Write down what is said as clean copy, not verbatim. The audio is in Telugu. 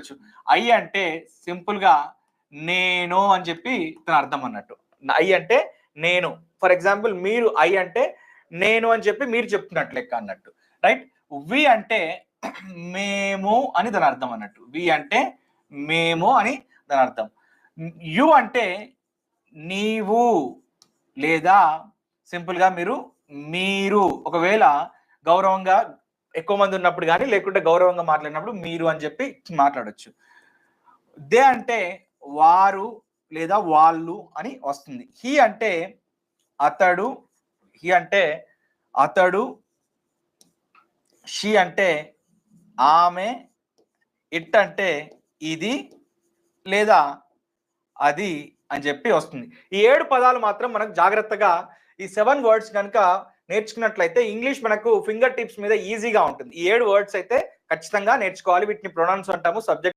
చూడొచ్చు. ఐ అంటే సింపుల్ గా నేను అని చెప్పి దాని అర్థం అన్నట్టు. ఐ అంటే నేను. ఫర్ ఎగ్జాంపుల్ మీరు ఐ అంటే నేను అని చెప్పి మీరు చెప్తున్నట్లు లెక్క అన్నట్టు, రైట్. వి అంటే మేము అని దాని అర్థం అన్నట్టు. వి అంటే మేము అని దాని అర్థం. యు అంటే నీవు లేదా సింపుల్ గా మీరు ఒకవేళ గౌరవంగా ఎక్కువ మంది ఉన్నప్పుడు కానీ లేకుంటే గౌరవంగా మాట్లాడినప్పుడు మీరు అని చెప్పి మాట్లాడొచ్చు. దే అంటే వారు లేదా వాళ్ళు అని వస్తుంది. హీ అంటే అతడు, హీ అంటే అతడు, షీ అంటే ఆమె, ఇట్ అంటే ఇది లేదా అది అని చెప్పి వస్తుంది. ఈ 7 పదాలు మాత్రం మనకు జాగ్రత్తగా ఈ 7 వర్డ్స్ కనుక నేర్చుకున్నట్లయితే ఇంగ్లీష్ మనకు ఫింగర్ టిప్స్ మీద ఈజీగా ఉంటుంది. ఈ 7 వర్డ్స్ అయితే ఖచ్చితంగా నేర్చుకోవాలి. వీటిని ప్రొనౌన్స్ అంటాము. సబ్జెక్ట్